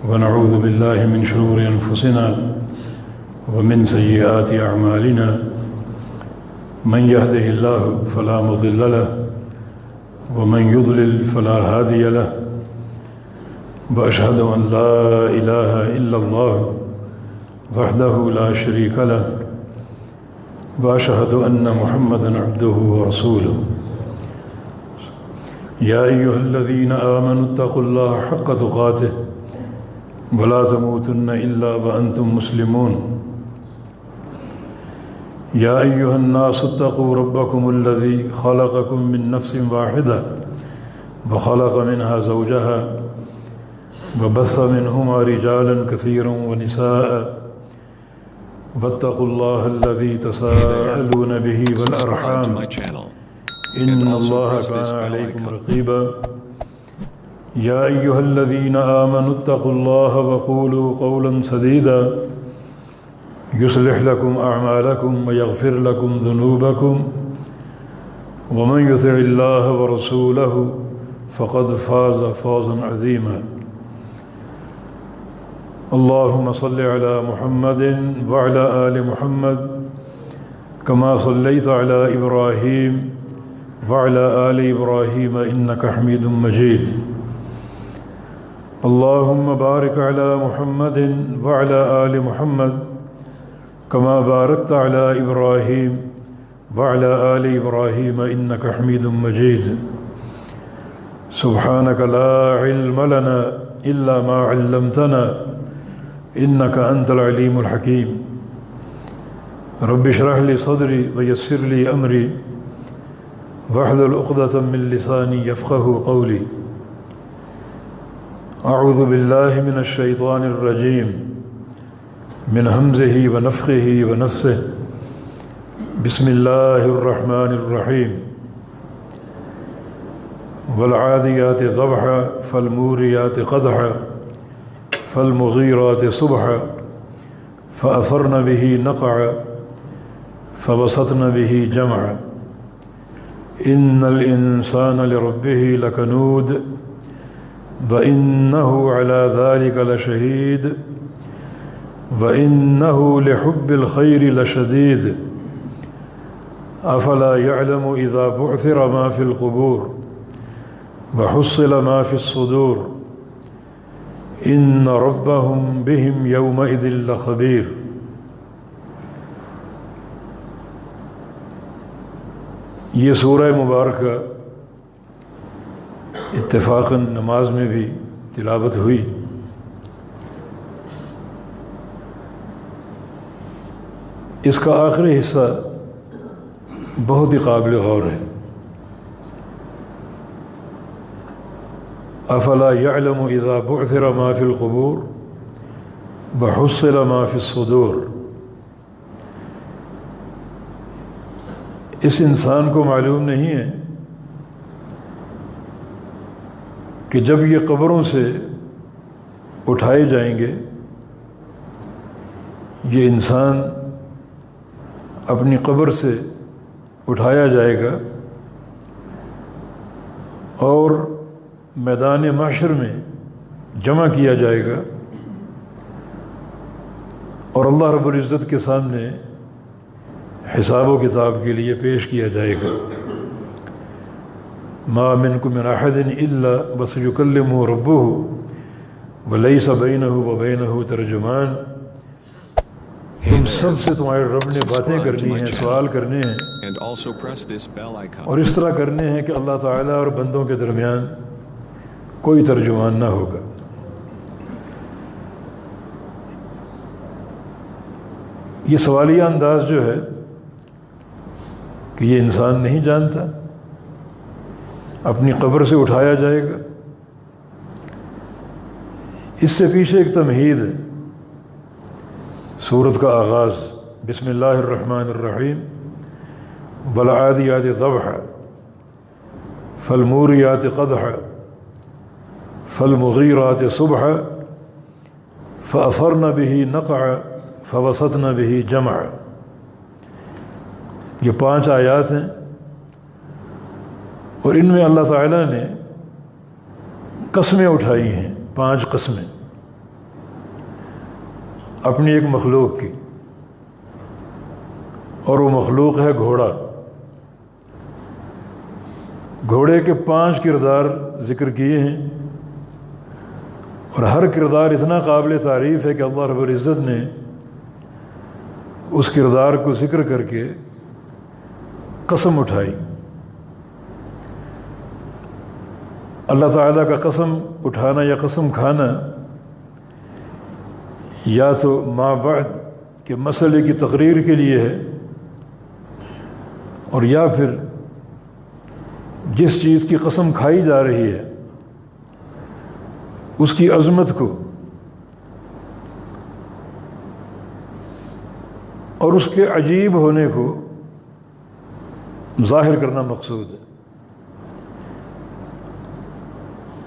ونعوذ بالله من شرور أنفسنا ومن سيئات أعمالنا من يهده الله فلا مضل له ومن يضلل فلا هادي له وأشهد أن لا إله إلا الله وحده لا شريك له وأشهد أن محمدًا عبده ورسوله يا أيها الذين آمنوا اتقوا الله حق تقاته ولا تموتن إلا وأنتم مسلمون يا أيها الناس اتقوا ربكم الذي خلقكم من نفس واحدة وخلق منها زوجها وبث منهما رجالا كثيرا ونساء واتقوا الله الذي تساءلون به والأرحام إن الله كان عليكم رقيبا يا أيها الذين آمنوا اتقوا الله وقولوا قولا سديدا يصلح لكم أعمالكم ويغفر لكم ذنوبكم ومن يطع الله ورسوله فقد فاز فوزا عظيما اللهم صل على محمد وعلى آل محمد كما صليت على إبراهيم وعلى آل إبراهيم إنك حميد مجيد اللهم بارك على محمد وعلى آل محمد كما باركت على إبراهيم وعلى آل إبراهيم إنك حميد مجيد سبحانك لا علم لنا إلا ما علمتنا إنك أنت العليم الحكيم رب اشرح لي صدري ويسر لي أمري واحلل عقدة من لساني يفقه قولي أعوذ بالله من الشيطان الرجيم من همزه ونفخه ونفثه بسم الله الرحمن الرحيم والعاديات ضبحا فالموريات قدحا فالمغيرات صبحا فأثرن به نقعا فوسطن به جمعا إن الإنسان لربه لكنود وإنه على ذلك لشهيد وإنه لحب الخير لشديد أفلا يعلم إذا بعثر ما في القبور وحصل ما في الصدور إن ربهم بهم يومئذ لخبير یہ سورہ مبارکہ اتفاقاً نماز میں بھی تلاوت ہوئی۔ اس کا آخری حصہ بہت ہی قابل غور ہے۔ افلا يعلم اذا بعثر ما في القبور وحصل ما في الصدور، اس انسان کو معلوم نہیں ہے کہ جب یہ قبروں سے اٹھائے جائیں گے، یہ انسان اپنی قبر سے اٹھایا جائے گا اور میدان محشر میں جمع کیا جائے گا اور اللہ رب العزت کے سامنے حساب و کتاب کے لیے پیش کیا جائے گا۔ ما منکم من احد الا وسیکلمہ ربہ ولیس بینہ وبینہ ترجمان، تم سب سے تمہارے رب نے باتیں کرنی ہیں، سوال کرنے ہیں، اور اس طرح کرنے ہیں کہ اللہ تعالیٰ اور بندوں کے درمیان کوئی ترجمان نہ ہوگا۔ یہ سوالیہ انداز جو ہے کہ یہ انسان نہیں جانتا، اپنی قبر سے اٹھایا جائے گا، اس سے پیچھے ایک تمہید ہے۔ سورت کا آغاز بسم اللہ الرحمن الرحیم، والعادیات ضبحا فالموریات قدحا فالمغیرات صبحا فأثرن به نقعا فوسطن به جمعا۔ یہ 5 آیات ہیں اور ان میں اللہ تعالیٰ نے قسمیں اٹھائی ہیں، 5 قسمیں۔ اپنی ایک مخلوق کی، اور وہ مخلوق ہے گھوڑا۔ گھوڑے کے 5 کردار ذکر کیے ہیں، اور ہر کردار اتنا قابل تعریف ہے کہ اللہ رب العزت نے اس کردار کو ذکر کر کے قسم اٹھائی۔ اللہ تعالیٰ کا قسم اٹھانا یا قسم کھانا یا تو ما بعد کے مسئلے کی تقریر کے لیے ہے، اور یا پھر جس چیز کی قسم کھائی جا رہی ہے اس کی عظمت کو اور اس کے عجیب ہونے کو ظاہر کرنا مقصود ہے۔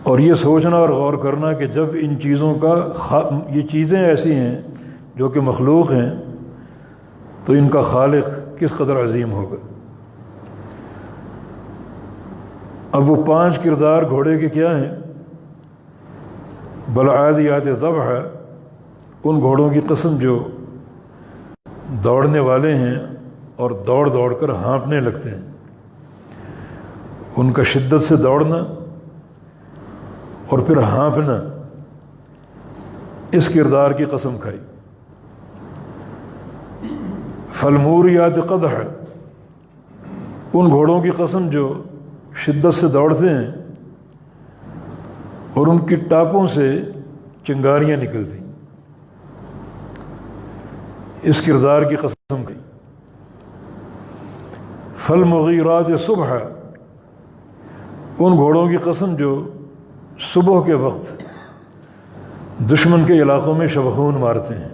اور یہ سوچنا اور غور کرنا کہ جب ان چیزوں کا یہ چیزیں ایسی ہیں جو کہ مخلوق ہیں، تو ان کا خالق کس قدر عظیم ہوگا۔ اب وہ 5 کردار گھوڑے کے کیا ہیں؟ بالعادیات ضبحا، ان گھوڑوں کی قسم جو دوڑنے والے ہیں اور دوڑ دوڑ کر ہانپنے لگتے ہیں، ان کا شدت سے دوڑنا اور پھر ہانپنا، اس کردار کی قسم کھائی۔ فالموریات قدحا، ان گھوڑوں کی قسم جو شدت سے دوڑتے ہیں اور ان کی ٹاپوں سے چنگاریاں نکلتی، اس کردار کی قسم کھائی۔ فالمغیرات صبحا، ان گھوڑوں کی قسم جو صبح کے وقت دشمن کے علاقوں میں شبخون مارتے ہیں،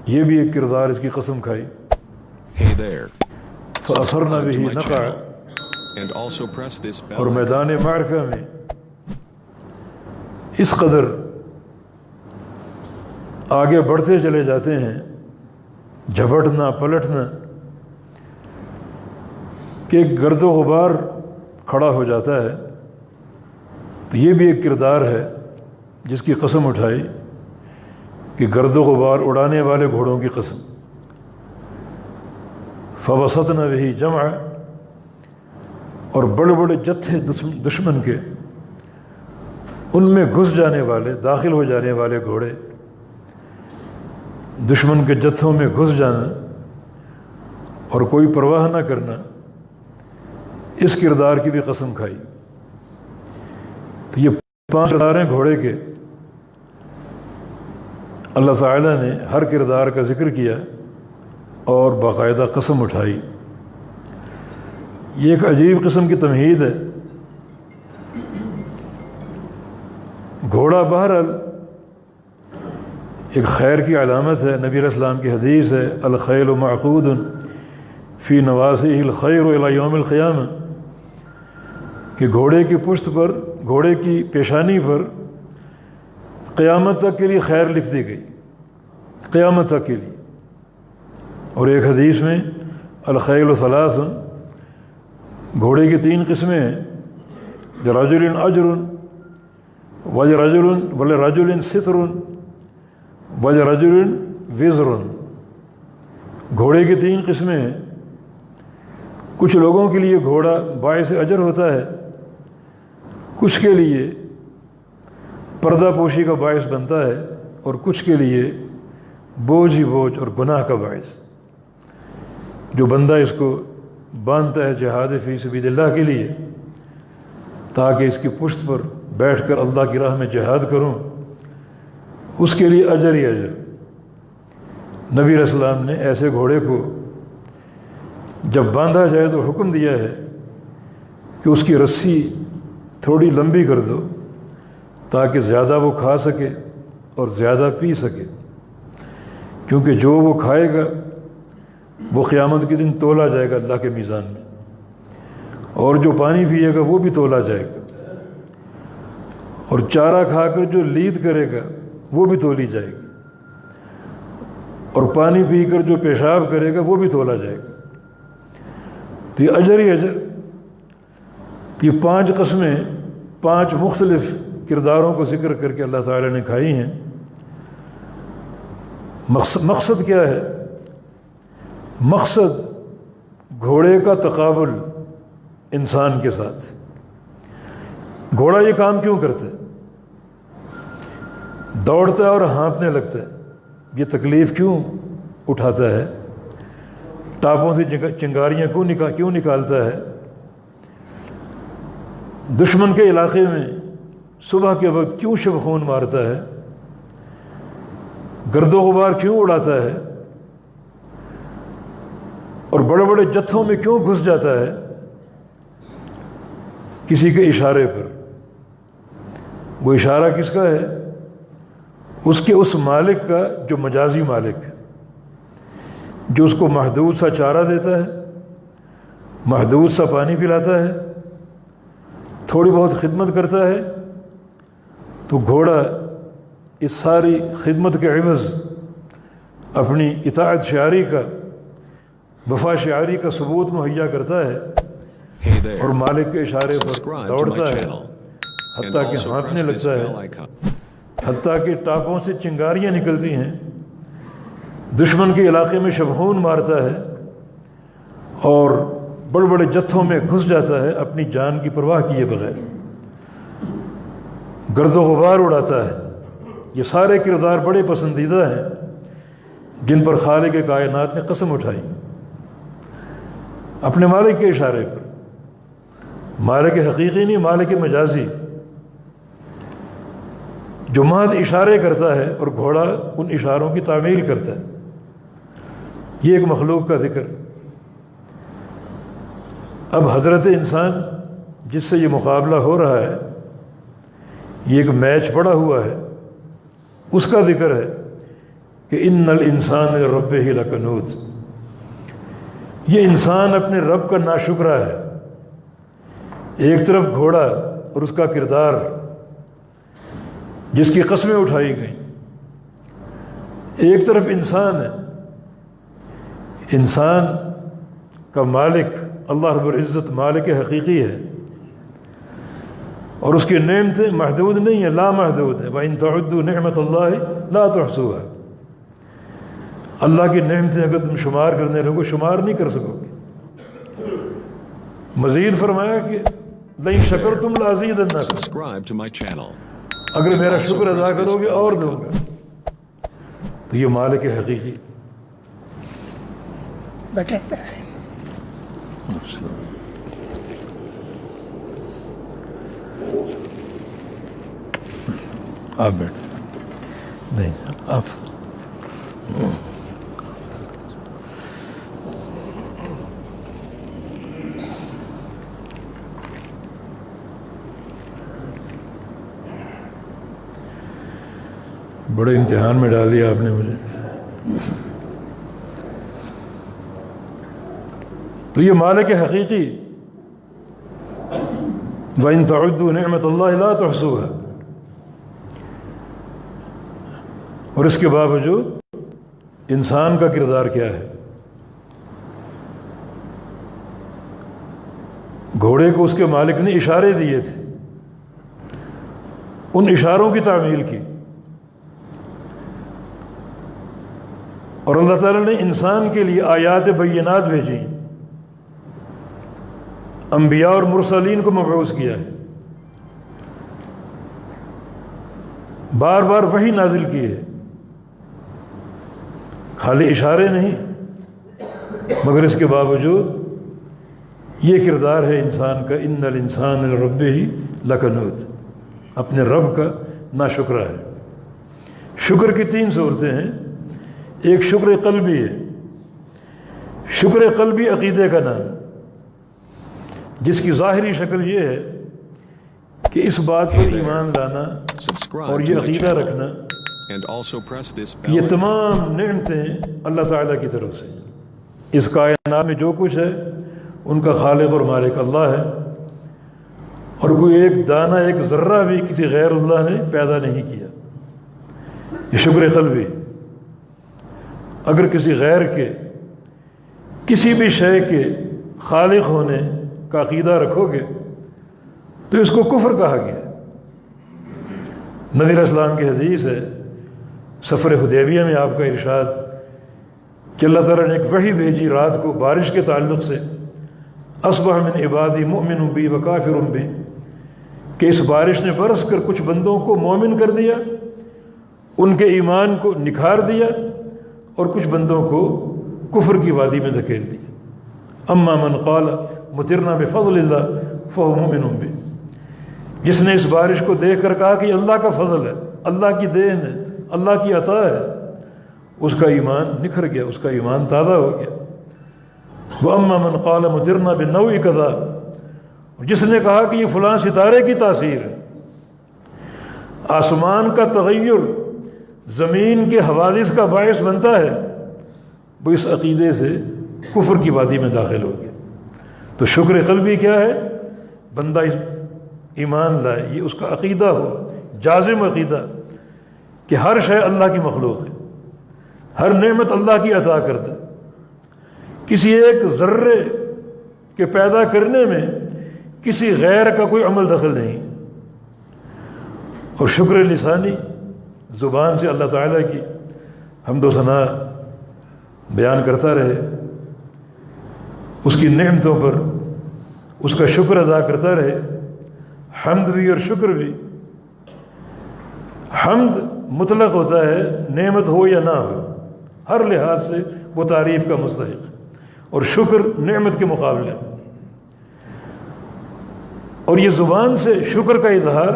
یہ بھی ایک کردار اس کی قسم کھائی۔ فَأَثَرْنَ بِهِ نَقْعًا، اور میدان معرکہ میں اس قدر آگے بڑھتے چلے جاتے ہیں، جھپٹنا پلٹنا کہ گرد و غبار کھڑا ہو جاتا ہے۔ تو یہ بھی ایک کردار ہے جس کی قسم اٹھائی کہ گرد و غبار اڑانے والے گھوڑوں کی قسم۔ فَوَسَطْنَ بِهِ جَمْعًا، اور بڑے بڑے جتھے دشمن کے، ان میں گھس جانے والے، داخل ہو جانے والے گھوڑے، دشمن کے جتھوں میں گھس جانا اور کوئی پرواہ نہ کرنا، اس کردار کی بھی قسم کھائی۔ تو یہ 5 کردار ہیں گھوڑے کے، اللہ تعالیٰ نے ہر کردار کا ذکر کیا اور باقاعدہ قسم اٹھائی۔ یہ ایک عجیب قسم کی تمہید ہے۔ گھوڑا بہرحال ایک خیر کی علامت ہے۔ نبی علیہ السلام کی حدیث ہے، الخیل معقود فی نواصیہ الخیر الی یوم القیامہ، کہ گھوڑے کی پشت پر، گھوڑے کی پیشانی پر قیامت تک کے لیے خیر لکھ دی گئی، قیامت تک کے لیے۔ اور ایک حدیث میں الخیل ثلاث، گھوڑے کی 3 قسمیں ہیں، لرجل اجر ولرجل ستر ولرجل وزر۔ گھوڑے کی 3 قسمیں ہیں، کچھ لوگوں کے لیے گھوڑا باعث اجر ہوتا ہے، کچھ کے لیے پردہ پوشی کا باعث بنتا ہے، اور کچھ کے لیے بوجھ ہی بوجھ اور گناہ کا باعث۔ جو بندہ اس کو باندھتا ہے جہاد فی سبیل اللہ کے لیے، تاکہ اس کی پشت پر بیٹھ کر اللہ کی راہ میں جہاد کروں، اس کے لیے اجر ہی اجر۔ نبی علیہ السلام نے ایسے گھوڑے کو جب باندھا جائے تو حکم دیا ہے کہ اس کی رسی تھوڑی لمبی کر دو، تاکہ زیادہ وہ کھا سکے اور زیادہ پی سکے، کیونکہ جو وہ کھائے گا وہ قیامت کے دن تولا جائے گا اللہ کے میزان میں، اور جو پانی پیے گا وہ بھی تولا جائے گا، اور چارہ کھا کر جو لید کرے گا وہ بھی تولی جائے گی، اور پانی پی کر جو پیشاب کرے گا وہ بھی تولا جائے گا۔ تو یہ اجر ہی اجر۔ یہ 5 قسمیں 5 مختلف کرداروں کو ذکر کر کے اللہ تعالیٰ نے کھائی ہیں، مقصد کیا ہے؟ مقصد گھوڑے کا تقابل انسان کے ساتھ۔ گھوڑا یہ کام کیوں کرتا ہے؟ دوڑتا ہے اور ہانپنے لگتا ہے، یہ تکلیف کیوں اٹھاتا ہے؟ ٹاپوں سے چنگاریاں کیوں نکالتا ہے؟ دشمن کے علاقے میں صبح کے وقت کیوں شب خون مارتا ہے؟ گرد و غبار کیوں اڑاتا ہے؟ اور بڑے بڑے جتھوں میں کیوں گھس جاتا ہے؟ کسی کے اشارے پر۔ وہ اشارہ کس کا ہے؟ اس مالک کا جو مجازی مالک ہے، جو اس کو محدود سا چارہ دیتا ہے، محدود سا پانی پلاتا ہے، تھوڑی بہت خدمت کرتا ہے۔ تو گھوڑا اس ساری خدمت کے عوض اپنی اطاعت شعاری کا، وفا شعاری کا ثبوت مہیا کرتا ہے اور مالک کے اشارے پر دوڑتا ہے، حتیٰ کہ ہانپنے لگتا ہے، حتیٰ کہ ٹاپوں سے چنگاریاں نکلتی ہیں، دشمن کے علاقے میں شبخون مارتا ہے اور بڑے بڑے جتھوں میں گھس جاتا ہے اپنی جان کی پرواہ کیے بغیر، گرد و غبار اڑاتا ہے۔ یہ سارے کردار بڑے پسندیدہ ہیں جن پر خالق کائنات نے قسم اٹھائی اپنے مالک کے اشارے پر۔ مالک حقیقی نہیں، مالک مجازی، جو محض اشارے کرتا ہے اور گھوڑا ان اشاروں کی تعمیل کرتا ہے۔ یہ ایک مخلوق کا ذکر۔ اب حضرت انسان جس سے یہ مقابلہ ہو رہا ہے، یہ ایک میچ پڑا ہوا ہے، اس کا ذکر ہے کہ ان الانسان لربہ لکنود۔ یہ انسان اپنے رب کا ناشکرا ہے۔ ایک طرف گھوڑا اور اس کا کردار جس کی قسمیں اٹھائی گئیں، ایک طرف انسان ہے۔ انسان کا مالک اللہ رب العزت مالک حقیقی ہے، اور اس کی نعمتیں محدود نہیں ہیں، لا محدود ہیں۔ وَإِن تَعُدُّوا نِعْمَةَ اللَّهِ لَا تُحْصُوهَا۔ اللہ کی نعمتیں اگر تم شمار کرنے لگو شمار نہیں کر سکو گے۔ مزید فرمایا کہ لَئِن شَكَرْتُمْ لَأَزِيدَنَّكُمْ، اگر میرا شکر ادا کرو گے اور دوں گا۔ تو یہ مالک حقیقی۔ آپ بیٹھ نہیں آپ بڑے امتحان میں ڈال دیا آپ نے مجھے۔ تو یہ مالک حقیقی، وَإِن تَعُدُّوا نِعْمَةَ اللَّهِ لَا تُحْصُوهَا، اور اس کے باوجود انسان کا کردار کیا ہے؟ گھوڑے کو اس کے مالک نے اشارے دیے تھے، ان اشاروں کی تعمیل کی، اور اللہ تعالیٰ نے انسان کے لیے آیات بینات بھیجی، انبیاء اور مرسلین کو مبعوث کیا ہے، بار بار وحی نازل کی ہے۔ خالی اشارے نہیں، مگر اس کے باوجود یہ کردار ہے انسان کا، ان الانسان لربہ لکنود، اپنے رب کا ناشکرا ہے۔ شکر کی 3 صورتیں ہیں۔ ایک شکر قلبی ہے۔ شکر قلبی عقیدے کا نام، جس کی ظاہری شکل یہ ہے کہ اس بات پر ایمان لانا اور یہ عقیدہ رکھنا کہ یہ تمام نعمتیں اللہ تعالیٰ کی طرف سے، اس کائنات میں جو کچھ ہے ان کا خالق اور مالک اللہ ہے، اور کوئی ایک دانہ ایک ذرہ بھی کسی غیر اللہ نے پیدا نہیں کیا۔ یہ شکر قلبی۔ اگر کسی غیر کے، کسی بھی شے کے خالق ہونے کا عقیدہ رکھو گے تو اس کو کفر کہا گیا ہے۔ نبی علیہ السلام کی حدیث ہے سفر حدیبیہ میں آپ کا ارشاد کہ اللہ تعالیٰ نے ایک وحی بھیجی رات کو بارش کے تعلق سے، اصبح من عبادی مؤمن بی و کافر بی، کہ اس بارش نے برس کر کچھ بندوں کو مومن کر دیا، ان کے ایمان کو نکھار دیا، اور کچھ بندوں کو کفر کی وادی میں دھکیل دیا۔ اما من قال مطرنا بفضل اللہ فهو مؤمن بی، جس نے اس بارش کو دیکھ کر کہا کہ یہ اللہ کا فضل ہے، اللہ کی دین ہے، اللہ کی عطا ہے، اس کا ایمان نکھر گیا، اس کا ایمان تازہ ہو گیا۔ وَأَمَّا مَنْ قَالَ مُطِرْنَا بِالنَّوْءِ كَذَا، جس نے کہا کہ یہ فلاں ستارے کی تاثیر ہے، آسمان کا تغیر زمین کے حوادث کا باعث بنتا ہے، وہ اس عقیدے سے کفر کی وادی میں داخل ہو گیا۔ تو شکر قلبی کیا ہے؟ بندہ ایمان لائے، یہ اس کا عقیدہ ہو، جازم عقیدہ کہ ہر شے اللہ کی مخلوق ہے، ہر نعمت اللہ کی عطا کرتا ہے، کسی ایک ذرے کے پیدا کرنے میں کسی غیر کا کوئی عمل دخل نہیں۔ اور شکر لسانی، زبان سے اللہ تعالیٰ کی حمد و ثنا بیان کرتا رہے، اس کی نعمتوں پر اس کا شکر ادا کرتا رہے، حمد بھی اور شکر بھی۔ حمد مطلق ہوتا ہے، نعمت ہو یا نہ ہو، ہر لحاظ سے وہ تعریف کا مستحق، اور شکر نعمت کے مقابلے میں۔ اور یہ زبان سے شکر کا اظہار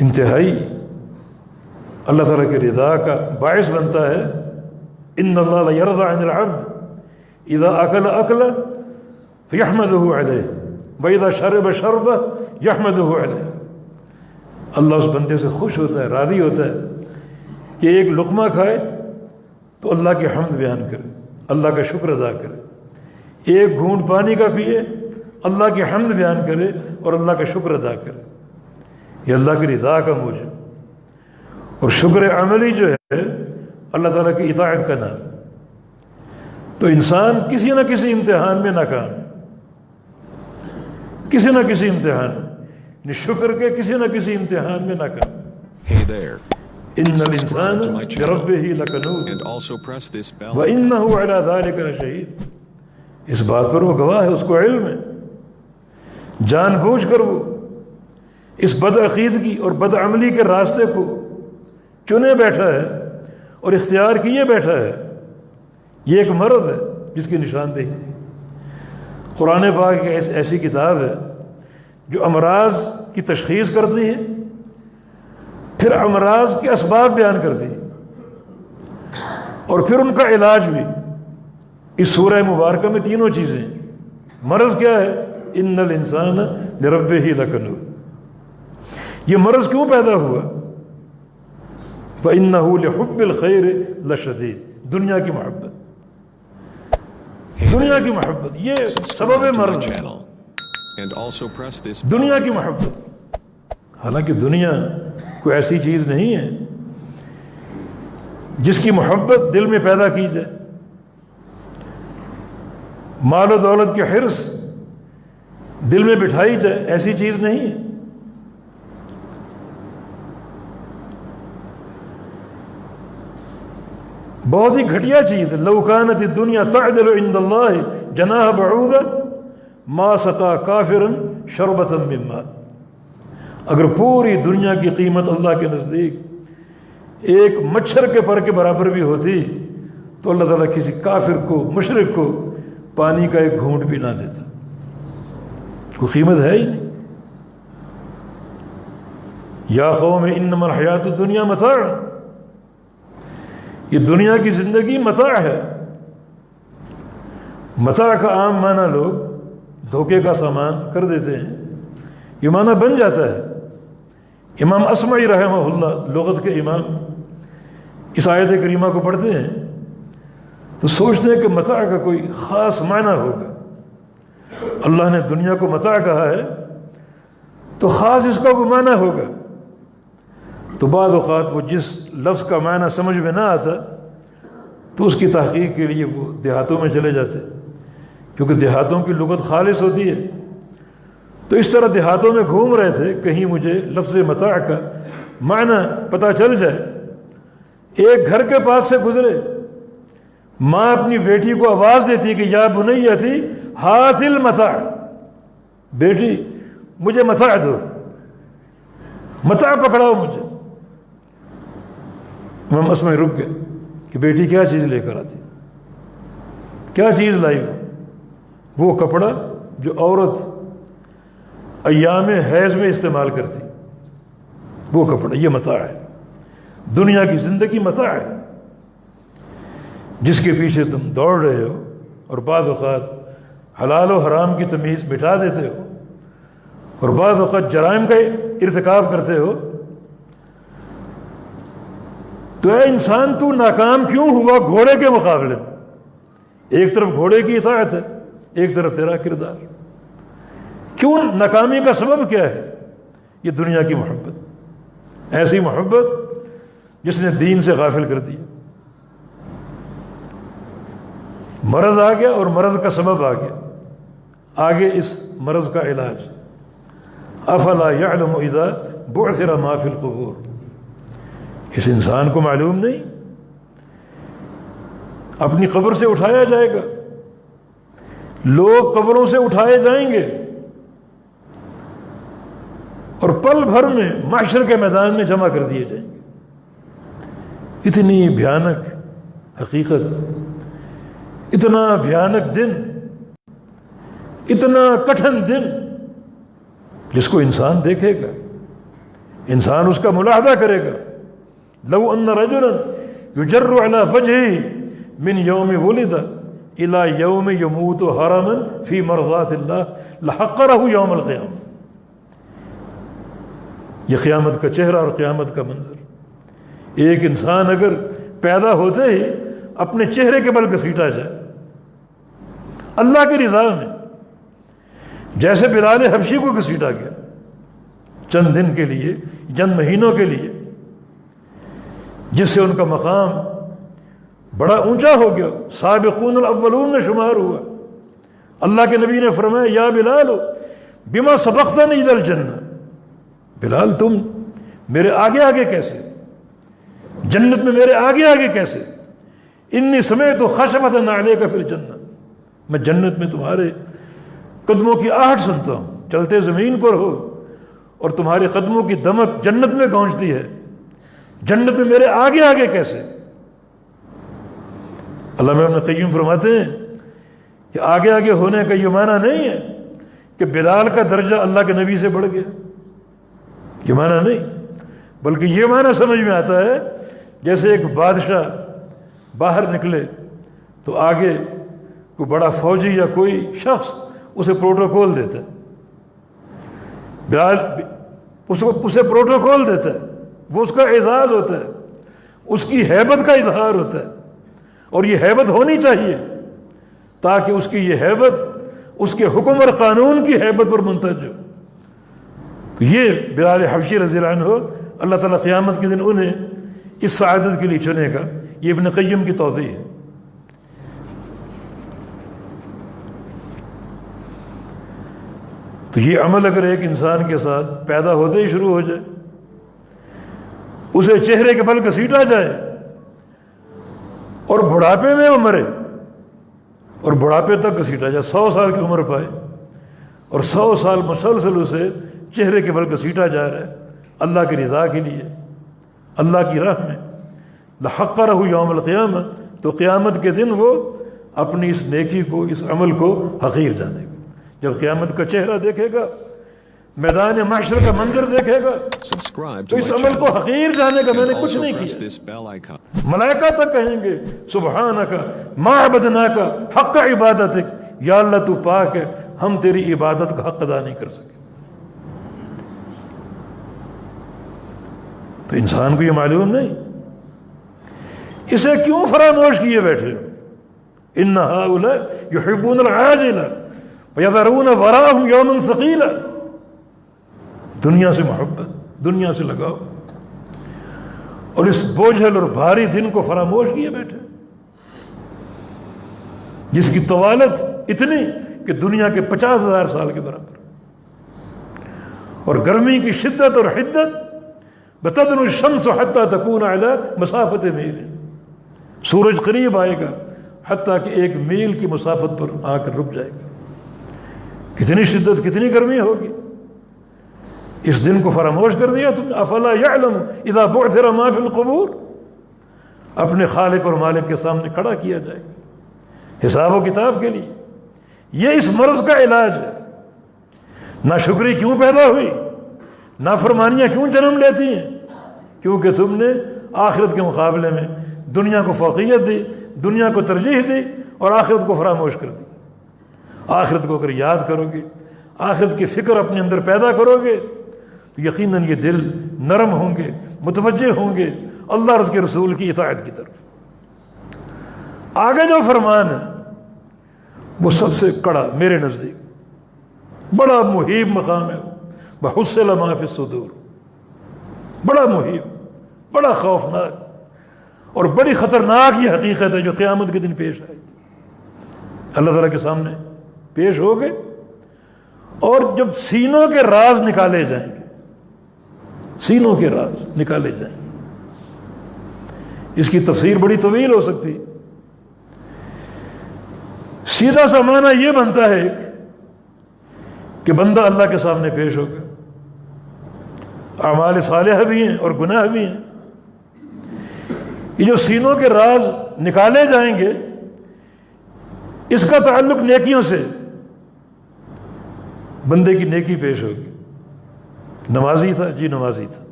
انتہائی اللہ تعالیٰ کی رضا کا باعث بنتا ہے۔ ان اللہ یرضی عن العبد اذا اکل اکلا فیحمدہ علیہ واذا شرب شربہ یحمدہ علیہ، اللہ اس بندے سے خوش ہوتا ہے، راضی ہوتا ہے کہ ایک لقمہ کھائے تو اللہ کی حمد بیان کرے، اللہ کا شکر ادا کرے، ایک گھونٹ پانی کا پیے اللہ کی حمد بیان کرے اور اللہ کا شکر ادا کرے، یہ اللہ کی رضا کا موجب۔ اور شکر عملی جو ہے اللہ تعالیٰ کی اطاعت کا نام۔ تو انسان کسی نہ کسی امتحان میں ناکام ہے، کسی نہ کسی امتحان میں، یعنی شکر کے کسی نہ کسی امتحان میں ناکام ہے۔ ان الانسان بربہ لکنود وانہ علی ذلک لشہید، اس بات پر وہ گواہ ہے، اس کو علم ہے، جان بوجھ کر وہ اس بدعقیدگی اور بدعملی کے راستے کو چنے بیٹھا ہے اور اختیار کیے بیٹھا ہے۔ یہ ایک مرض ہے جس کی نشاندہی قرآن پاک ایک ایسی کتاب ہے جو امراض کی تشخیص کرتی ہے، پھر امراض کے اسباب بیان کرتی ہے، اور پھر ان کا علاج بھی۔ اس سورہ مبارکہ میں تینوں چیزیں ہیں۔ مرض کیا ہے؟ ان الانسان لربہ لکنود، یہ مرض کیوں پیدا ہوا؟ فَإِنَّهُ لِحُبِّ الْخَيْرِ لَشَدِيدٌ، دنیا کی محبت، دنیا کی محبت یہ سبب مرض ہے، دنیا کی محبت۔ حالانکہ دنیا کوئی ایسی چیز نہیں ہے جس کی محبت دل میں پیدا کی جائے، مال و دولت کی حرص دل میں بٹھائی جائے، ایسی چیز نہیں ہے۔ بہت ہی گھٹیا چیز ہے۔ لو کانت الدنیا تعدل عند اللہ جناح بعوضہ ما سقا کافرا شربۃ من ماء، اگر پوری دنیا کی قیمت اللہ کے نزدیک ایک مچھر کے پر کے برابر بھی ہوتی تو اللہ تعالیٰ کسی کافر کو، مشرک کو پانی کا ایک گھونٹ بھی نہ دیتا، کوئی قیمت ہے ہی نہیں۔ یا قوم انما الحیات الدنیا متاع، یہ دنیا کی زندگی متاع ہے۔ متاع کا عام معنی لوگ دھوکے کا سامان کر دیتے ہیں، یہ معنی بن جاتا ہے۔ امام اصمعی رحمہ اللہ، لغت کے امام، اس آیت کریمہ کو پڑھتے ہیں تو سوچتے ہیں کہ متاع کا کوئی خاص معنی ہوگا، اللہ نے دنیا کو متاع کہا ہے تو خاص اس کا کوئی معنی ہوگا۔ تو بعض اوقات وہ جس لفظ کا معنی سمجھ میں نہ آتا تو اس کی تحقیق کے لیے وہ دیہاتوں میں چلے جاتے، کیونکہ دیہاتوں کی لغت خالص ہوتی ہے۔ تو اس طرح دیہاتوں میں گھوم رہے تھے، کہیں مجھے لفظ متاع کا معنی پتہ چل جائے ایک گھر کے پاس سے گزرے، ماں اپنی بیٹی کو آواز دیتی کہ یا بنیتی ہاتھ المتاع، بیٹی مجھے متاع دو، متاع پکڑاؤ مجھے۔ امام اسمع رک گئے کہ بیٹی کیا چیز لے کر آتی، کیا چیز لائی وہ کپڑا جو عورت ایام حیض میں استعمال کرتی، وہ کپڑا، یہ متاع ہے، دنیا کی زندگی متاع ہے جس کے پیچھے تم دوڑ رہے ہو، اور بعض اوقات حلال و حرام کی تمیز مٹا دیتے ہو، اور بعض اوقات جرائم کا ارتکاب کرتے ہو۔ تو اے انسان تو ناکام کیوں ہوا گھوڑے کے مقابلے میں؟ ایک طرف گھوڑے کی اطاعت ہے، ایک طرف تیرا کردار، کیوں ناکامی کا سبب کیا ہے؟ یہ دنیا کی محبت، ایسی محبت جس نے دین سے غافل کر دیا۔ مرض آ گیا اور مرض کا سبب آ گیا، آگے اس مرض کا علاج۔ افلا یعلم اذا بعثر ما فی القبور، اس انسان کو معلوم نہیں اپنی قبر سے اٹھایا جائے گا، لوگ قبروں سے اٹھائے جائیں گے اور پل بھر میں محشر کے میدان میں جمع کر دیے جائیں گے۔ اتنی بھیانک حقیقت، اتنا بھیانک دن، اتنا کٹھن دن جس کو انسان دیکھے گا، انسان اس کا ملاحظہ کرے گا۔ لو ان رجلا یجر علی وجهه من یوم ولد الى یوم یموت حرما فی مرضات اللہ لحقرہ یوم القیامہ، یہ قیامت کا چہرہ اور قیامت کا منظر۔ ایک انسان اگر پیدا ہوتے ہی اپنے چہرے کے بل گھسیٹا جائے اللہ کی رضا میں، جیسے بلال حبشی کو گھسیٹا گیا چند دن کے لیے، چند مہینوں کے لیے، جس سے ان کا مقام بڑا اونچا ہو گیا، سابقون الاولون میں شمار ہوا۔ اللہ کے نبی نے فرمایا یا بلال بما سبقتنی الی الجنہ، بلال تم میرے آگے آگے کیسے، جنت میں میرے آگے آگے کیسے؟ انی سمعت خشبۃ علیک فی الجنہ، میں جنت میں تمہارے قدموں کی آہٹ سنتا ہوں، چلتے زمین پر ہو اور تمہارے قدموں کی دمک جنت میں گونجتی ہے، جنت میں میرے آگے آگے کیسے؟ علامہ ابن قیم فرماتے ہیں کہ آگے آگے ہونے کا یہ معنی نہیں ہے کہ بلال کا درجہ اللہ کے نبی سے بڑھ گیا، یہ معنی نہیں، بلکہ یہ معنی سمجھ میں آتا ہے جیسے ایک بادشاہ باہر نکلے تو آگے کوئی بڑا فوجی یا کوئی شخص اسے پروٹوکول دیتا ہے، بلال اسے پروٹوکول دیتا ہے، وہ اس کا اعزاز ہوتا ہے، اس کی ہیبت کا اظہار ہوتا ہے، اور یہ ہیبت ہونی چاہیے تاکہ اس کی یہ ہیبت اس کے حکم اور قانون کی ہیبت پر منتج ہو۔ تو یہ بلال حبشی رضی اللہ عنہ اللہ تعالیٰ قیامت کے دن انہیں اس سعادت کے لیے چنے گا، یہ ابن قیم کی توضیح ہے۔ تو یہ عمل اگر ایک انسان کے ساتھ پیدا ہوتے ہی شروع ہو جائے، اسے چہرے کے بل گھسیٹا جائے اور بڑھاپے میں وہ مرے، اور بڑھاپے تک گھسیٹا جائے، 100 سال کی عمر پائے اور 100 سال مسلسل اسے چہرے کے بل گھسیٹا جا رہا ہے اللہ کی رضا کے لیے، اللہ کی راہ میں، لحقرہ یوم القیامہ، تو قیامت کے دن وہ اپنی اس نیکی کو، اس عمل کو حقیر جانے گا۔ جب قیامت کا چہرہ دیکھے گا، میدان محشر کا منظر دیکھے گا، تو اس عمل کو حقیر جانے گا، میں نے کچھ نہیں کیا۔ ملائکہ تک کہیں گے سبحانک ما عبدناک حق عبادتک، یا اللہ تو پاک ہے، ہم تیری عبادت کا حق ادا نہیں کر سکے۔ تو انسان کو یہ معلوم نہیں، اسے کیوں فراموش کیے بیٹھے ہو؟ ان ہؤلاء یحبون العاجلہ ویذرون وراءهم یوما ثقیلا، دنیا سے محبت، دنیا سے لگاؤ، اور اس بوجھل اور بھاری دن کو فراموش کیے بیٹھے، جس کی طوالت اتنی کہ دنیا کے 50,000 سال کے برابر، اور گرمی کی شدت اور حدت بتدنو الشمس حتی تکون علی مسافت میل، سورج قریب آئے گا حتیٰ کہ 1 میل کی مسافت پر آ کر رک جائے گا۔ کتنی شدت، کتنی گرمی ہوگی، اس دن کو فراموش کر دیا تم نے۔ افلا یعلم اذا بعثر ما فی القبور، اپنے خالق اور مالک کے سامنے کھڑا کیا جائے گا حساب و کتاب کے لیے۔ یہ اس مرض کا علاج ہے۔ ناشکری کیوں پیدا ہوئی، نافرمانیاں کیوں جنم لیتی ہیں؟ کیونکہ تم نے آخرت کے مقابلے میں دنیا کو فوقیت دی، دنیا کو ترجیح دی اور آخرت کو فراموش کر دی۔ آخرت کو اگر یاد کرو گے، آخرت کی فکر اپنے اندر پیدا کرو گے تو یقیناً یہ دل نرم ہوں گے، متوجہ ہوں گے اللہ اور اس کے رسول کی اطاعت کی طرف۔ آگے جو فرمان ہے وہ سب سے کڑا میرے نزدیک، بڑا مہیب مقام ہے، وَحُصِّلَ مَا فِي الصُّدُورِ، بڑا مہیب، بڑا خوفناک اور بڑی خطرناک یہ حقیقت ہے جو قیامت کے دن پیش آئے گی۔ اللہ تعالیٰ کے سامنے پیش ہوگے اور جب سینوں کے راز نکالے جائیں گے، سینوں کے راز نکالے جائیں گے۔ اس کی تفسیر بڑی طویل ہو سکتی، سیدھا سا معنی یہ بنتا ہے کہ بندہ اللہ کے سامنے پیش ہوگا، اعمال صالحہ بھی ہیں اور گناہ بھی ہیں۔ یہ جو سینوں کے راز نکالے جائیں گے اس کا تعلق نیکیوں سے، بندے کی نیکی پیش ہوگی۔ نمازی تھا جی، نمازی تھا،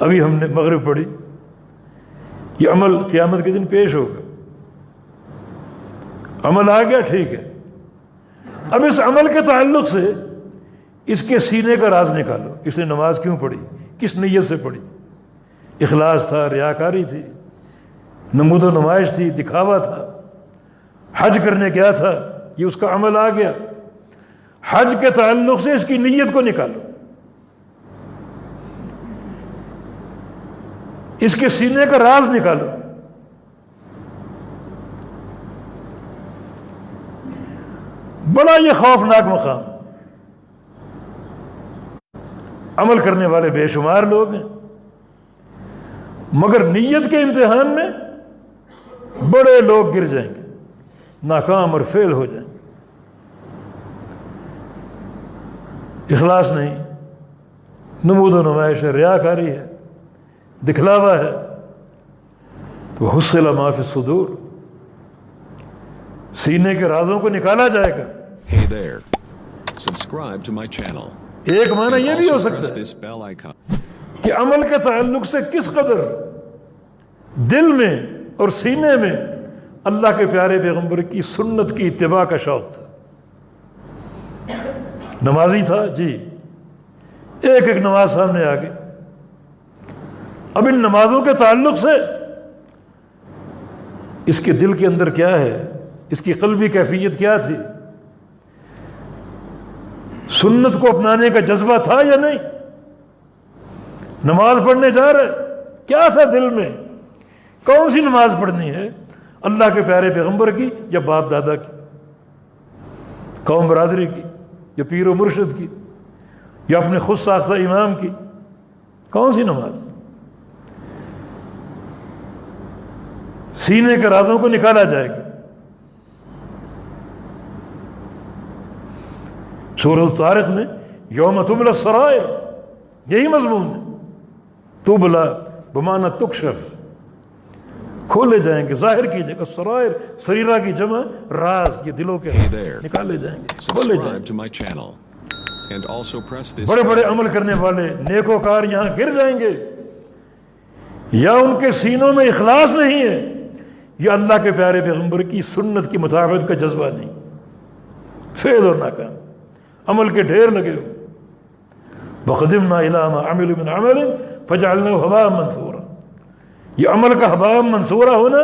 ابھی ہم نے مغرب پڑھی، یہ عمل قیامت کے دن پیش ہوگا، عمل آ گیا، ٹھیک ہے۔ اب اس عمل کے تعلق سے اس کے سینے کا راز نکالو، اس نے نماز کیوں پڑھی، کس نیت سے پڑھی، اخلاص تھا، ریاکاری تھی، نمود و نمائش تھی، دکھاوا تھا، حج کرنے گیا تھا، یہ اس کا عمل آ گیا۔ حج کے تعلق سے اس کی نیت کو نکالو، اس کے سینے کا راز نکالو۔ بڑا یہ خوفناک مقام، عمل کرنے والے بے شمار لوگ ہیں مگر نیت کے امتحان میں بڑے لوگ گر جائیں گے، ناکام اور فیل ہو جائیں گے۔ اخلاص نہیں، نمود و نمائش ہے، ریاکاری ہے، دکھلاوا ہے، تو حصل ما فی الصدور، سینے کے رازوں کو نکالا جائے گا۔ Hey there. Subscribe to my channel. ایک معنی یہ بھی ہو Also press سکتا ہے this bell icon. کہ عمل کے تعلق سے کس قدر دل میں اور سینے میں اللہ کے پیارے پیغمبر کی سنت کی اتباع کا شوق تھا۔ نمازی تھا جی، ایک ایک نماز سامنے آ گئی۔ اب ان نمازوں کے تعلق سے اس کے دل کے اندر کیا ہے، اس کی قلبی کیفیت کیا تھی، سنت کو اپنانے کا جذبہ تھا یا نہیں، نماز پڑھنے جا رہے کیا تھا دل میں، کون سی نماز پڑھنی ہے، اللہ کے پیارے پیغمبر کی یا باپ دادا کی، قوم برادری کی یا پیر و مرشد کی یا اپنے خود ساختہ امام کی، کون سی نماز؟ سینے کے رازوں کو نکالا جائے گا۔ سورۃ طارق میں یوم تبلی السرائر یہی مضمون ہے، تبلا بمعنی تکشف، کھولے جائیں گے، ظاہر کیجیے گا، سرائر سریرہ کی جمع، راز، یہ دلوں کے Hey there. نکالے جائیں گے، کھولے جائیں Subscribe to my channel. And also press گے۔ this بڑے بڑے bell عمل کرنے والے نیکوکار یہاں گر جائیں گے، یا ان کے سینوں میں اخلاص نہیں ہے یا اللہ کے پیارے پیغمبر کی سنت کی مطابقت کا جذبہ نہیں، فیل اور ناکام، عمل کے ڈھیر لگے ہو۔ وَقَدِمْنَا إِلَىٰ مَا عَمِلُوا مِنْ عَمَلٍ فَجَعَلْنَاهُ هَبَاءً مَنْثُورًا، یہ عمل کا ہباء منصورہ ہونا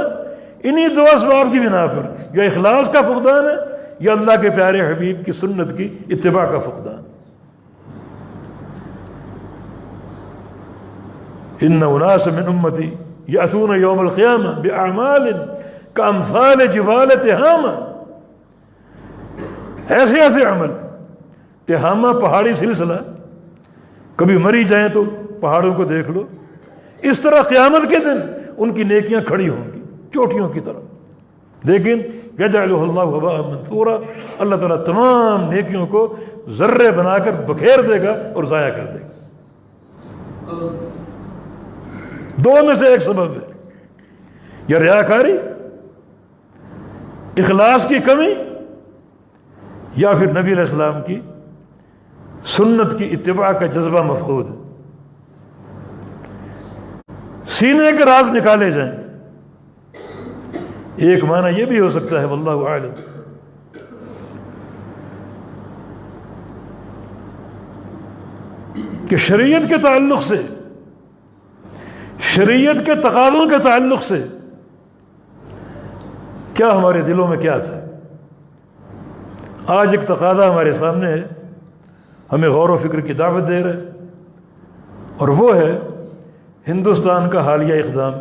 انہی دو اسباب کی بنا پر، یا اخلاص کا فقدان ہے یا اللہ کے پیارے حبیب کی سنت کی اتباع کا فقدان۔ إِنَّ أُنَاسًا مِنْ أُمَّتِي يَأْتُونَ يَوْمَ الْقِيَامَةِ بِأَعْمَالٍ كَأَمْثَالِ جِبَالِ تِہَامَةَ، ایسے ایسے عمل، تہامہ پہاڑی سلسلہ، کبھی مری جائیں تو پہاڑوں کو دیکھ لو، اس طرح قیامت کے دن ان کی نیکیاں کھڑی ہوں گی چوٹیوں کی طرح، لیکن یجعلہ اللہ ہباء منثورا، اللہ تعالیٰ تمام نیکیوں کو ذرے بنا کر بکھیر دے گا اور ضائع کر دے گا۔ دو میں سے ایک سبب ہے، یا ریاکاری، اخلاص کی کمی، یا پھر نبی علیہ السلام کی سنت کی اتباع کا جذبہ مفقود ہے۔ سینے کے راز نکالے جائیں گے۔ ایک معنی یہ بھی ہو سکتا ہے واللہ اعلم کہ شریعت کے تعلق سے، شریعت کے تقاضوں کے تعلق سے کیا ہمارے دلوں میں کیا تھا۔ آج ایک تقاضا ہمارے سامنے ہے، ہمیں غور و فکر کی دعوت دے رہے، اور وہ ہے ہندوستان کا حالیہ اقدام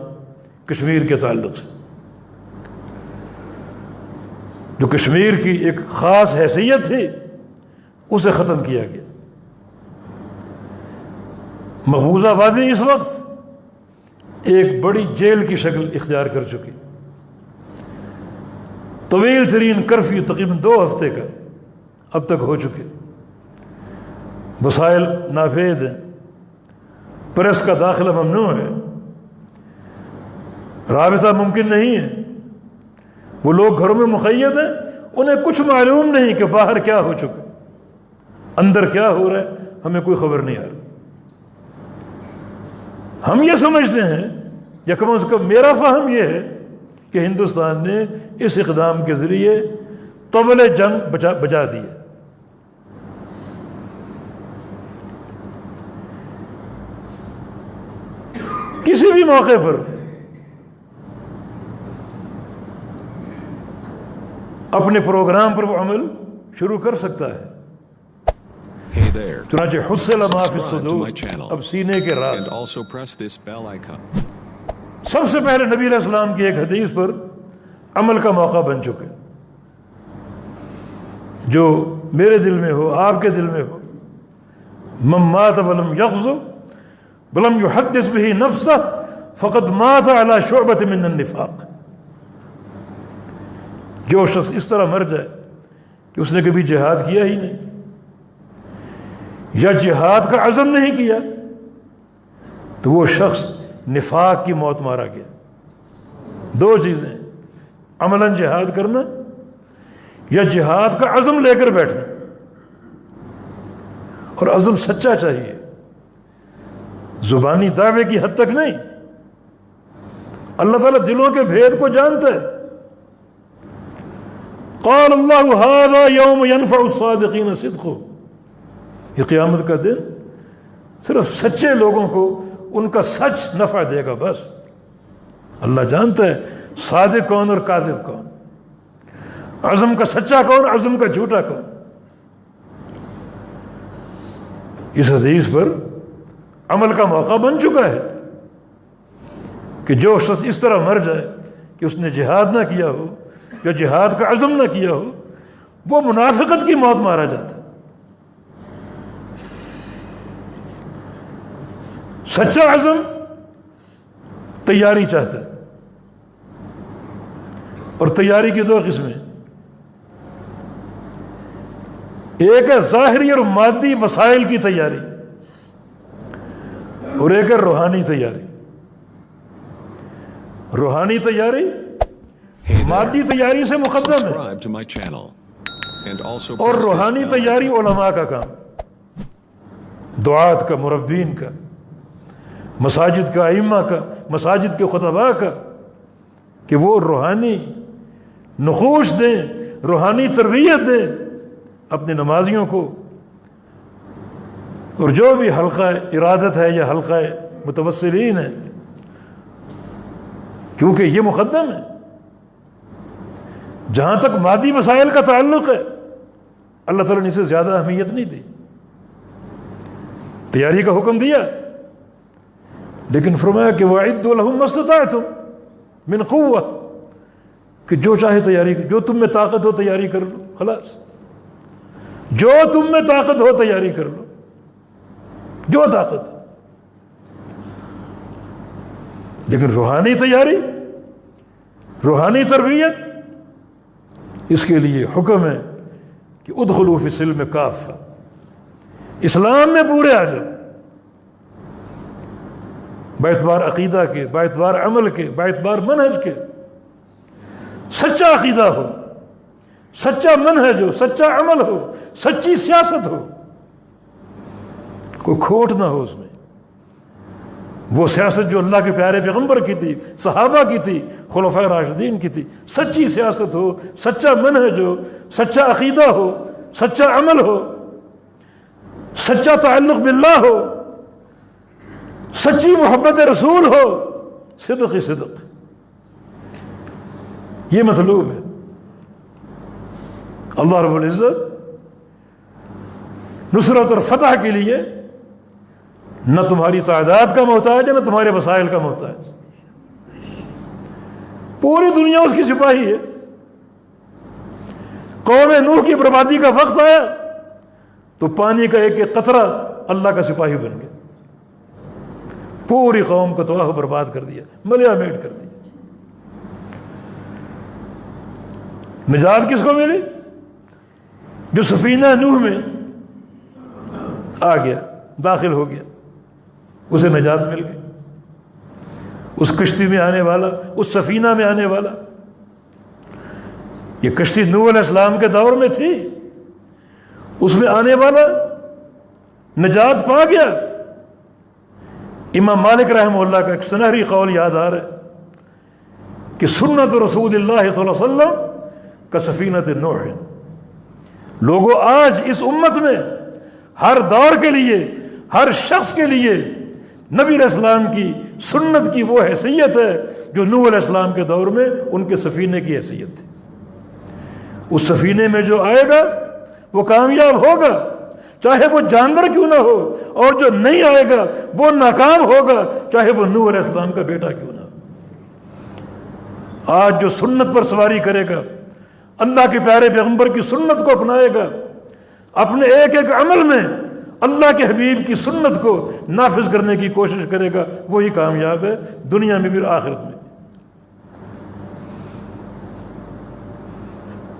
کشمیر کے تعلق سے، جو کشمیر کی ایک خاص حیثیت تھی اسے ختم کیا گیا۔ مقبوضہ وادی اس وقت ایک بڑی جیل کی شکل اختیار کر چکی، طویل ترین کرفیو تقریباً 2 ہفتے کا اب تک ہو چکے، وسائل نافید ہیں، پریس کا داخلہ ممنوع ہے، رابطہ ممکن نہیں ہے، وہ لوگ گھروں میں مقید ہیں، انہیں کچھ معلوم نہیں کہ باہر کیا ہو چکا، اندر کیا ہو رہا ہے، ہمیں کوئی خبر نہیں آ رہی۔ ہم یہ سمجھتے ہیں، یا کم از کم میرا فہم یہ ہے کہ ہندوستان نے اس اقدام کے ذریعے طبل جنگ بجا دی ہے۔ کسی بھی موقع پر اپنے پروگرام پر وہ عمل شروع کر سکتا ہے۔ Hey there. چنانچہ حصل ما فی Subscribe to الصدور، my channel. اب سینے کے راز۔ And also press this bell icon. سب سے پہلے نبی علیہ السلام کی ایک حدیث پر عمل کا موقع بن چکے، جو میرے دل میں ہو، آپ کے دل میں ہو، من مات ولم یغزو ولم یحدث به نفسه فقد مات على شعبۃ من النفاق۔ جو شخص اس طرح مر جائے کہ اس نے کبھی جہاد کیا ہی نہیں، یا جہاد کا عزم نہیں کیا، تو وہ شخص نفاق کی موت مارا گیا۔ 2 چیزیں، عملاً جہاد کرنا یا جہاد کا عزم لے کر بیٹھنا، اور عزم سچا چاہیے، زبانی دعوے کی حد تک نہیں۔ اللہ تعالیٰ دلوں کے بھید کو جانتا ہے۔ قال اللہ ھذا یوم ینفع الصادقین صدقهم، یہ قیامت کا دن صرف سچے لوگوں کو ان کا سچ نفع دے گا، بس۔ اللہ جانتا ہے صادق کون اور کاذب کون، عزم کا سچا کون، عزم کا جھوٹا کون۔ اس حدیث پر عمل کا موقع بن چکا ہے کہ جو شخص اس طرح مر جائے کہ اس نے جہاد نہ کیا ہو یا جہاد کا عزم نہ کیا ہو، وہ منافقت کی موت مارا جاتا ہے۔ سچا عزم تیاری چاہتا ہے، اور تیاری کی 2 قسمیں، ایک ہے ظاہری اور مادی وسائل کی تیاری، اور ایک ہے روحانی تیاری۔ روحانی تیاری Hey there. مادی تیاری سے مقدم ہے، Subscribe to my channel. And also اور press this روحانی bell تیاری علماء کا کام، دعات کا، مربین کا، مساجد کا، ائمہ کا، مساجد کے خطباء کا، کہ وہ روحانی نخوش دیں، روحانی تربیت دیں اپنے نمازیوں کو، اور جو بھی حلقہ ارادت ہے یا حلقہ متوسلین ہے، کیونکہ یہ مقدم ہے۔ جہاں تک مادی مسائل کا تعلق ہے، اللہ تعالیٰ نے اسے زیادہ اہمیت نہیں دی، تیاری کا حکم دیا، لیکن فرمایا کہ وَأَعِدُّوا لَهُم مَّا اسْتَطَعْتُم مِّن قُوَّةٍ، کہ جو چاہے تیاری، جو تم میں طاقت ہو تیاری کر لو، خلاص، جو تم میں طاقت ہو تیاری کر لو، جو طاقت۔ لیکن روحانی تیاری، روحانی تربیت، اس کے لیے حکم ہے کہ ادخلوا فی السلم کافہ، اسلام میں پورے آ جاؤ، باعتبار عقیدہ کے، باعتبار عمل کے، باعتبار منہج کے۔ سچا عقیدہ ہو، سچا منہج ہو، سچا عمل ہو، سچی سیاست ہو، کوئی کھوٹ نہ ہو اس میں۔ وہ سیاست جو اللہ کے پیارے پیغمبر کی تھی، صحابہ کی تھی، خلفائے راشدین کی تھی، سچی سیاست ہو، سچا منہج ہو، سچا عقیدہ ہو، سچا عمل ہو، سچا تعلق باللہ ہو، سچی محبت رسول ہو، صدق ہی صدق، یہ مطلوب ہے۔ اللہ رب العزت نصرت اور فتح کے لیے نہ تمہاری تعداد کا محتاج ہے، نہ تمہارے وسائل کا محتاج، پوری دنیا اس کی سپاہی ہے۔ قوم نوح کی بربادی کا وقت آیا تو پانی کا ایک ایک قطرہ اللہ کا سپاہی بن گیا، پوری قوم کو تباہ و برباد کر دیا، ملیا میٹ کر دیا۔ نجات کس کو ملی؟ جو سفینہ نوح میں آ گیا، داخل ہو گیا، اسے نجات مل گئی۔ اس کشتی میں آنے والا، اس سفینہ میں آنے والا، یہ کشتی نوح علیہ السلام کے دور میں تھی، اس میں آنے والا نجات پا گیا۔ امام مالک رحمہ اللہ کا ایک سنہری قول یاد آ رہا ہے کہ سنت رسول اللہ صلی اللہ علیہ وسلم کا سفینۃ نوح۔ لوگوں، آج اس امت میں ہر دور کے لیے، ہر شخص کے لیے نبی علیہ السلام کی سنت کی وہ حیثیت ہے جو نوح علیہ السلام کے دور میں ان کے سفینے کی حیثیت تھی۔ اس سفینے میں جو آئے گا وہ کامیاب ہوگا، چاہے وہ جانور کیوں نہ ہو، اور جو نہیں آئے گا وہ ناکام ہوگا، چاہے وہ نوح علیہ السلام کا بیٹا کیوں نہ ہو۔ آج جو سنت پر سواری کرے گا، اللہ کے پیارے پیغمبر کی سنت کو اپنائے گا، اپنے ایک ایک عمل میں اللہ کے حبیب کی سنت کو نافذ کرنے کی کوشش کرے گا، وہی کامیاب ہے، دنیا میں بھی اور آخرت میں۔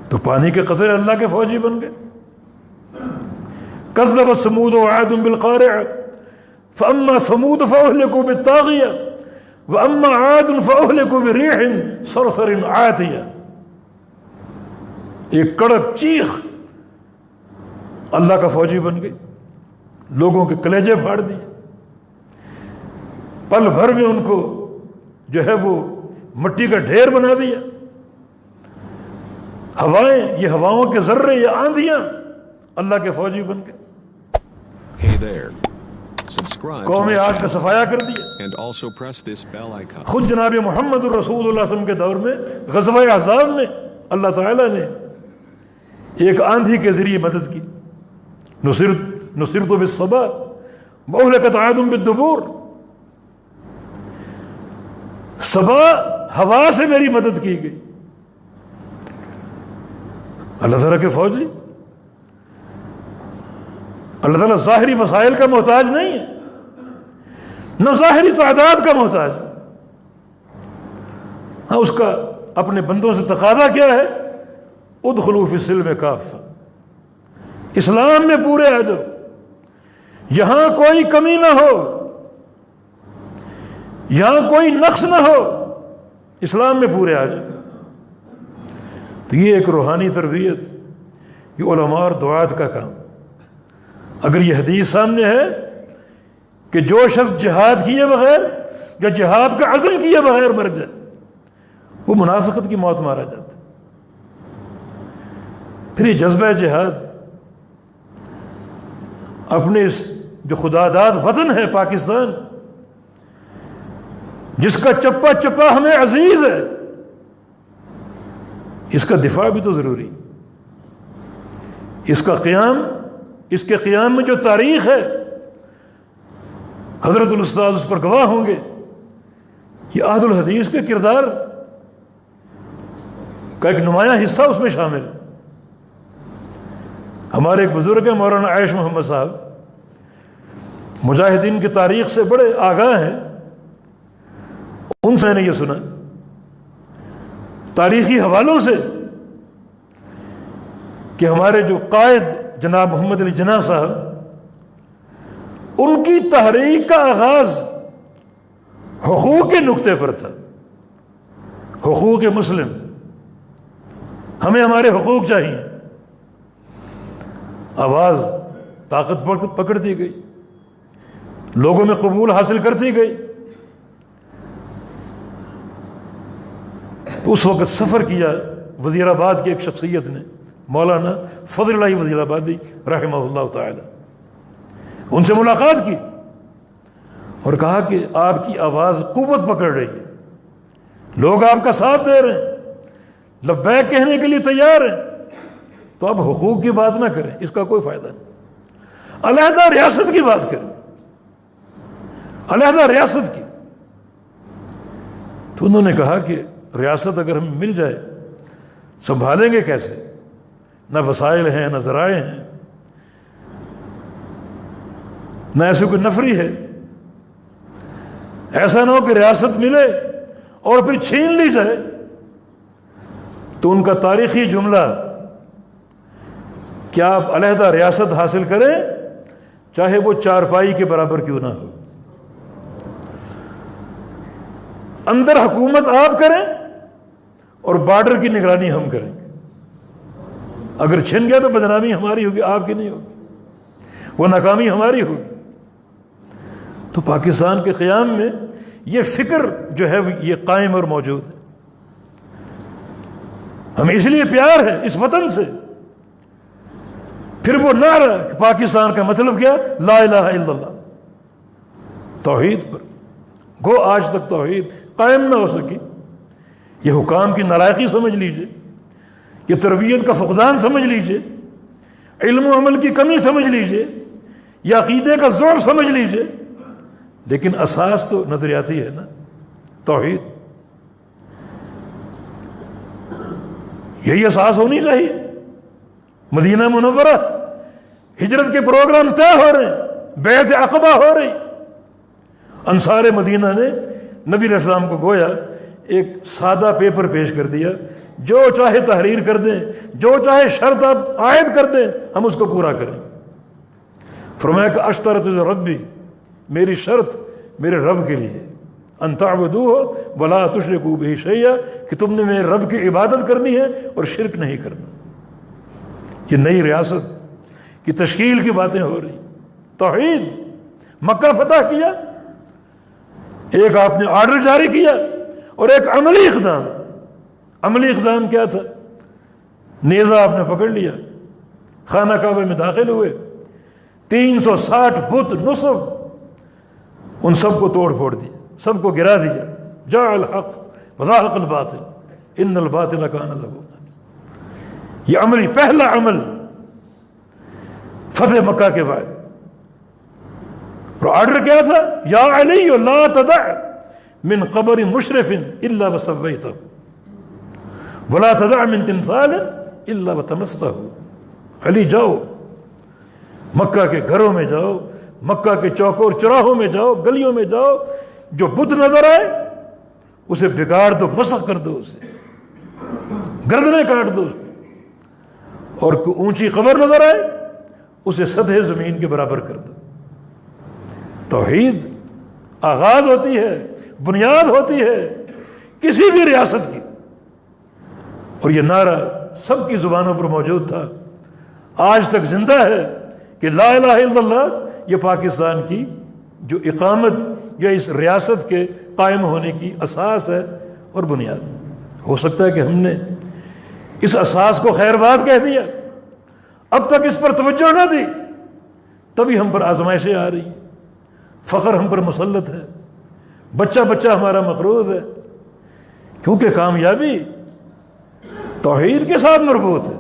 تو پانی کے قطرے اللہ کے فوجی بن گئے۔ کذب ثمود وعاد بالقارعہ فاما ثمود فاہلکوا بالطاغیہ واما عاد فاہلکوا بریح صرصر عاتیہ۔ ایک کڑک چیخ اللہ کا فوجی بن گئی، لوگوں کے کلیجے پھاڑ دیے، پل بھر میں ان کو جو ہے وہ مٹی کا ڈھیر بنا دیا۔ ہوائیں، یہ ہواؤں کے ذرے، یہ آندھیاں اللہ کے فوجی بن گئے۔ Hey there. Subscribe to قوم my عاد کا channel صفایا کر دیا۔ and also press this bell icon. خود جناب محمد الرسول اللہ صلی اللہ علیہ وسلم کے دور میں غزوہ احزاب میں اللہ تعالیٰ نے ایک آندھی کے ذریعے مدد کی۔ نصرت بالصبا واہلکت عاد بالدبور۔ صبا ہوا سے میری مدد کی گئی۔ اللہ تعالیٰ کے فوجی، اللہ تعالیٰ ظاہری وسائل کا محتاج نہیں ہے، نہ ظاہری تعداد کا محتاج۔ ہاں، اس کا اپنے بندوں سے تقاضا کیا ہے؟ ادخلوا فی السلم کافہ، اسلام میں پورے آ جاؤ، یہاں کوئی کمی نہ ہو، یہاں کوئی نقص نہ ہو، اسلام میں پورے آ جاؤ۔ تو یہ ایک روحانی تربیت، یہ علماء اور دعات کا کام۔ اگر یہ حدیث سامنے ہے کہ جو شخص جہاد کیے بغیر یا جہاد کا عزم کیے بغیر مر جائے، وہ منافقت کی موت مارا جاتا ہے۔ پھر یہ جذبہ جہاد اپنے اس جو خدا داد وطن ہے پاکستان، جس کا چپا چپا ہمیں عزیز ہے، اس کا دفاع بھی تو ضروری۔ اس کا قیام، اس کے قیام میں جو تاریخ ہے، حضرت الاستاذ اس پر گواہ ہوں گے۔ یہ اہل الحدیث کے کردار کا ایک نمایاں حصہ اس میں شامل ہے۔ ہمارے ایک بزرگ ہیں مولانا عائش محمد صاحب، مجاہدین کی تاریخ سے بڑے آگاہ ہیں۔ ان سے میں نے یہ سنا تاریخی حوالوں سے کہ ہمارے جو قائد جناب محمد علی جناح صاحب، ان کی تحریک کا آغاز حقوق کے نقطے پر تھا، حقوق مسلم، ہمیں ہمارے حقوق چاہیے۔ آواز طاقت پکڑتی گئی، لوگوں میں قبول حاصل کرتی گئی۔ تو اس وقت سفر کیا وزیر آباد کی ایک شخصیت نے، مولانا فضل اللہ وزیر آبادی رحمہ اللہ تعالی، ان سے ملاقات کی اور کہا کہ آپ کی آواز قوت پکڑ رہی ہے، لوگ آپ کا ساتھ دے رہے ہیں، لبیک کہنے کے لیے تیار ہیں، تو اب حقوق کی بات نہ کریں، اس کا کوئی فائدہ نہیں، علیحدہ ریاست کی بات کریں، علیحدہ ریاست کی۔ تو انہوں نے کہا کہ ریاست اگر ہمیں مل جائے سنبھالیں گے کیسے؟ نہ وسائل ہیں، نہ ذرائع ہیں، نہ ایسے کوئی نفری ہے۔ ایسا نہ ہو کہ ریاست ملے اور پھر چھین لی جائے۔ تو ان کا تاریخی جملہ کہ آپ علیحدہ ریاست حاصل کریں، چاہے وہ چارپائی کے برابر کیوں نہ ہو، اندر حکومت آپ کریں اور بارڈر کی نگرانی ہم کریں گے۔ اگر چھن گیا تو بدنامی ہماری ہوگی، آپ کی نہیں ہوگی، وہ ناکامی ہماری ہوگی۔ تو پاکستان کے قیام میں یہ فکر جو ہے یہ قائم اور موجود ہے۔ ہمیں اس لیے پیار ہے اس وطن سے۔ پھر وہ نعرہ کہ پاکستان کا مطلب کیا؟ لا الہ الا اللہ، توحید پر۔ گو آج تک توحید قائم نہ ہو سکی۔ یہ حکام کی نالائقی سمجھ لیجئے، یہ تربیت کا فقدان سمجھ لیجئے، علم و عمل کی کمی سمجھ لیجئے، یا عقیدے کا ضعف سمجھ لیجئے، لیکن اساس تو نظریاتی ہے نا، توحید۔ یہی اساس ہونی چاہیے۔ مدینہ منورہ ہجرت کے پروگرام طے ہو رہے ہیں، بیعت عقبہ ہو رہی، انصار مدینہ نے نبی علیہ السلام کو گویا ایک سادہ پیپر پیش کر دیا، جو چاہے تحریر کر دیں، جو چاہے شرط آپ عائد کر دیں، ہم اس کو پورا کریں۔ فرمایا کہ اشترط ربی، میری شرط میرے رب کے لیے، ان تعبدوہ ولا تشرکوا بہ شیئا، کہ تم نے میرے رب کی عبادت کرنی ہے اور شرک نہیں کرنا۔ یہ نئی ریاست کی تشکیل کی باتیں ہو رہی، توحید۔ مکہ فتح کیا، ایک آپ نے آرڈر جاری کیا اور ایک عملی اقدام۔ عملی اقدام کیا تھا؟ نیزہ آپ نے پکڑ لیا، خانہ کعبہ میں داخل ہوئے، 360 بت نصب، ان سب کو توڑ پھوڑ دیا، سب کو گرا دیا۔ جاء الحق وزهق الباطل ان الباطل کان زہوقا۔ یہ عملی پہلا عمل فتح مکہ کے بعد۔ اور آرڈر کیا تھا؟ یا علی لا تدع من قبر مشرف الا وسویتہ ولا تدع من تمثال الا وطمستہ۔ علی جاؤ، مکہ کے گھروں میں جاؤ، مکہ کے چوکوں اور چراہوں میں جاؤ، گلیوں میں جاؤ، جو بت نظر آئے اسے بگاڑ دو، مسخ کر دو، اسے گردنیں کاٹ دو، اور کوئی اونچی قبر نظر آئے اسے سطح زمین کے برابر کر دو۔ توحید آغاز ہوتی ہے، بنیاد ہوتی ہے کسی بھی ریاست کی، اور یہ نعرہ سب کی زبانوں پر موجود تھا، آج تک زندہ ہے کہ لا الہ الا اللہ یہ پاکستان کی جو اقامت یا اس ریاست کے قائم ہونے کی اساس ہے اور بنیاد۔ ہو سکتا ہے کہ ہم نے اس اساس کو خیر بات کہہ دیا، اب تک اس پر توجہ نہ دی، تبھی ہم پر آزمائشیں آ رہی ہیں، فخر ہم پر مسلط ہے، بچہ بچہ ہمارا مقروض ہے، کیونکہ کامیابی توحید کے ساتھ مربوط ہے،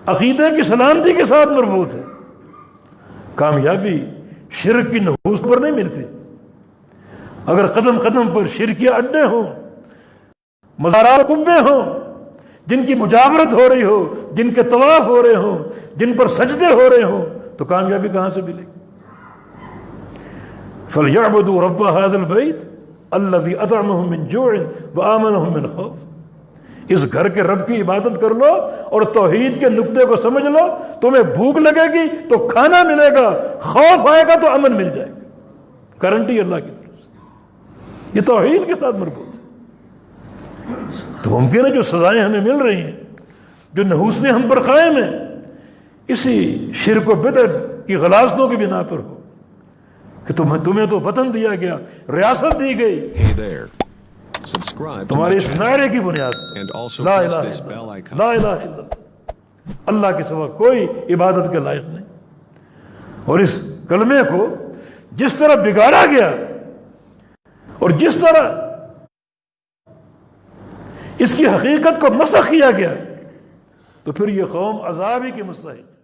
عقیدے کی سلامتی کے ساتھ مربوط ہے۔ کامیابی شرک کی نحوس پر نہیں ملتی۔ اگر قدم قدم پر شرکیہ اڈے ہوں، مزارات قبے ہوں جن کی مجاورت ہو رہی ہو، جن کے طواف ہو رہے ہوں، جن پر سجدے ہو رہے ہوں، تو کامیابی کہاں سے ملے گی؟ فَلْيَعْبُدُوا رَبَّ هَذَا الْبَيْتِ، الذی اطعمہم من جوع وآمنہم من خوف۔ اس گھر کے رب کی عبادت کر لو اور توحید کے نقطے کو سمجھ لو، تمہیں بھوک لگے گی تو کھانا ملے گا، خوف آئے گا تو امن مل جائے گا، گارنٹی اللہ کی طرف سے۔ یہ توحید کے ساتھ مربوط ہے۔ تو ممکن ہے جو سزائیں ہمیں مل رہی ہیں، جو نحوستیں ہم پر قائم ہیں، اسی شرک و بدعت کی غلاظتوں کی بنا پر ہو کہ تمہیں تو وطن دیا گیا، ریاست دی گئی، Hey there. Subscribe to تمہارے my اس channel نعرے کی بنیاد and also لا press الہ this الا bell اللہ، icon. لا الہ الا اللہ، اللہ کے سوا کوئی عبادت کے لائق نہیں۔ اور اس کلمے کو جس طرح بگاڑا گیا اور جس طرح اس کی حقیقت کو مسخ کیا گیا، تو پھر یہ قوم عذاب ہی کی مستحق۔